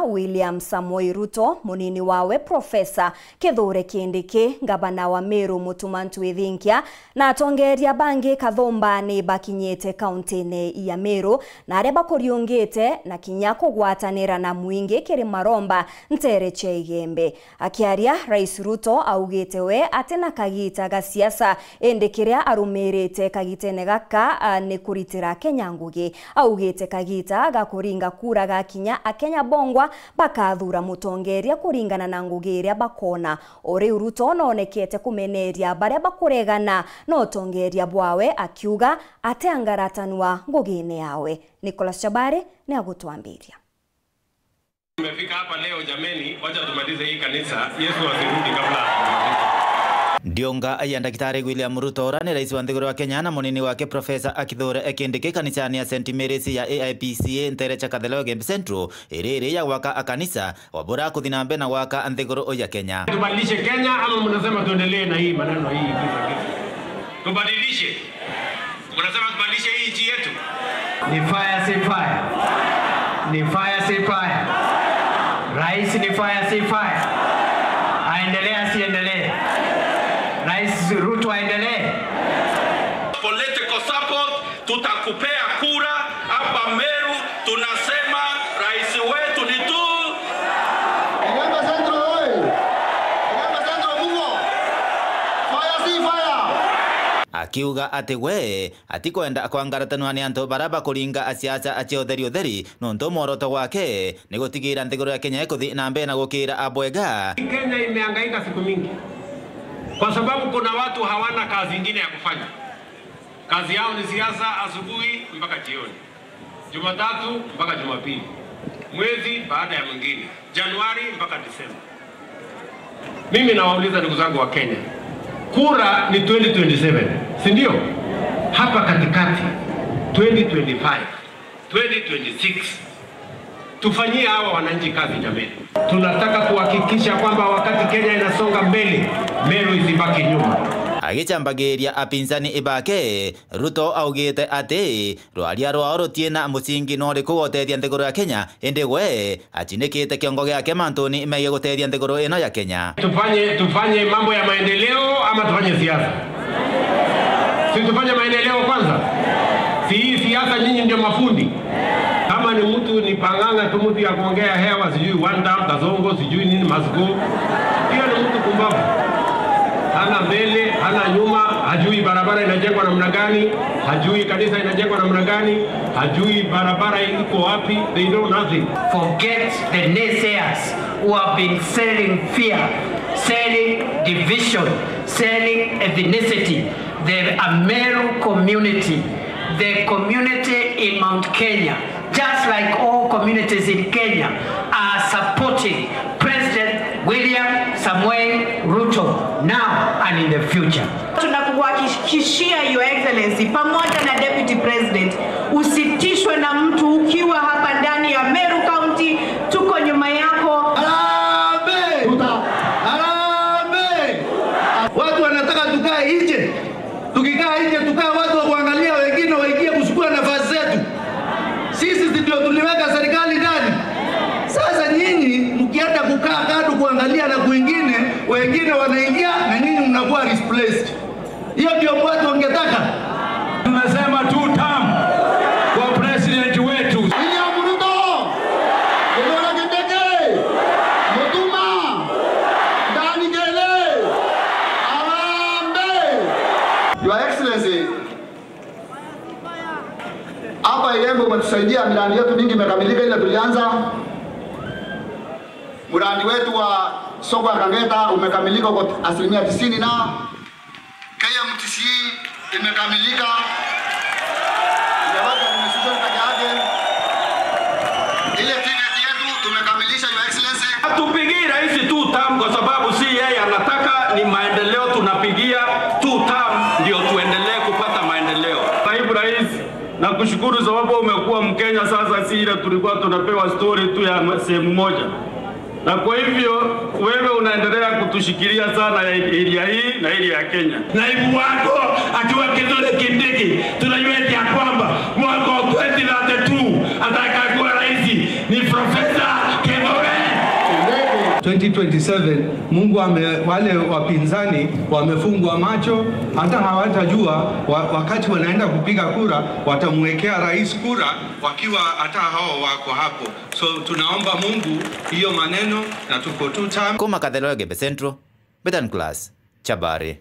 William Samoei Ruto, munini wawe Profesa Kithure Kindiki, ngabana wa Meru Mutumantu Ithinkia, na atongeria bangi kathomba ni bakinyete kaunti-ini ya Meru, na aria bakuriungite na kinya kugwatanira na mwingi kiri maromba ntere cha igembe. Akiaria, Rais Ruto augite we atena kagita ga siasa ende kiria arumirite kagitene gaka ni kuritira Kenya ngugi. Augite kagita ga kuringa kura ga kinya akenya bongwa bakathura mutongeria kuringana na ngugi iria bakona. Ori Ruto nonekete kumeneria baria bakuregana no tongeria bwawe akiuga ate angaratanwa ngugine yawe. Nicholas Chabare ni agutuambiria. Tumefika hapa leo jameni, wacha tumalize hii kanisa. Yesu asirudi kabla. Ndionga ya Daktari William Ruto ni rais wa nthiguru wa Kenya na munini wake Profesa Kithure Kindiki kanisani ya St. Mary's ya AIPCA ntere cha Kathelo Gembe Central iriri ya waka akanisa wabora kuthinambe na waka nthiguru ya Kenya. Tubadilishe Kenya ama mnasema tuendelee na hii maneno hii kisa? Tubadilishe. Mnasema tubadilishe hii nchi yetu? Ni fire si fire. Ni fire si fire. Rais ni fire si fire. Aendelea si endelee. Rais Ruto aendelee. Political support, tutakupea kura hapa Meru, tunasema rais wetu ni tu. Kagame Central oye. Kagame Central Mungo. Fire si fire. Akiuga ati we atikwenda kwangaratanwa ni antu baraba kuringa asiasa achiotheri utheri nonto moroto wake ni gutigira nthiguru ya Kenya ikuthi na mbe na gukira abwega. Kenya imehangaika siku mingi kwa sababu kuna watu hawana kazi nyingine ya kufanya. Kazi yao ni siasa asubuhi mpaka jioni, Jumatatu mpaka Jumapili, mwezi baada ya mwingine, Januari mpaka Disemba. Mimi nawauliza ndugu zangu wa Kenya, kura ni 2027, si ndio? Hapa katikati 2025, 2026 tufanyie hawa wananchi kazi jameni. Tunataka kuhakikisha kwamba wakati Kenya inasonga mbele, Meru isibaki nyuma. Agichambagiria apinzani ibake, Ruto augite ati rwaria rwao rutiena musingi no rikugotethia nthiguru ya Kenya indi we achinikite kiongo giake mantuni megie gutethia nthiguru ino ya Kenya. Tufanye mambo ya maendeleo ama tufanye siasa? Si tufanye maendeleo kwanza. Si hii siasa nyinyi ndio mafundi. Kama ni mtu ni panganga tu, mtu ya kuongea hewa, sijui one down kazongo, sijui nini masgo, hiyo ni mtu kumbavu. Hana mbele, hana nyuma, hajui barabara inajengwa namna gani, hajui kanisa inajengwa namna gani, hajui barabara iko wapi. They know nothing. Forget the naysayers who have been selling fear, selling division, selling ethnicity. The Ameru community, the community in Mount Kenya, just like all communities in Kenya, are supporting President William Samoei Ruto now and in the future. Tunakuhakikishia Your Excellency pamoja na Deputy President, usitishwe na mtu ukiwa hapa ndani ya Meru County, tuko nyuma yako. Harambee! Harambee! Watu wanataka tukae nje. Tukikaa nje tukae watu wa kuangalia wengine waingie kuchukua nafasi zetu. Sisi ndio tuliweka serikali ndani. Sasa nyinyi mkienda kukaa kando kuangalia na kwingine wengine wanaingia na nyinyi mnakuwa displaced. Hiyo ndio watu wangetaka. Tunasema 2 term kwa president wetu. William Ruto. Kithure Kindiki. Mutuma. Ndani Gele. Harambee. Your Excellency, hapa Igembe umetusaidia, miradi yetu mingi imekamilika. Ile tulianza mradi wetu wa soko ya Kangeta umekamilika kwa 90% na KMTC imekamilika. Ile ticket yetu tumekamilisha, Your Excellency. Hatupigii rais 2 term kwa sababu si yeye anataka, ni maendeleo tunapigia 2 term ndio tuendelee kupata maendeleo. Naibu Rais, nakushukuru sababu umekuwa Mkenya sasa, si ile tulikuwa tunapewa story tu ya sehemu moja. Na kwa hivyo wewe unaendelea kutushikilia sana area hii na area ya Kenya. Naibu wako akiwa Kithure Kindiki, tunajua ya kwamba mwaka 2032 atakaye kuwa rais ni Profesa Kithure 2027 Mungu wale wapinzani wamefungwa macho, hata hawatajua wakati wanaenda kupiga kura watamwekea rais kura wakiwa hata hao wako hapo. So tunaomba Mungu hiyo maneno na tuko tu tam. Koma Kathelewa Gembe Central, Betan Class, Chabari.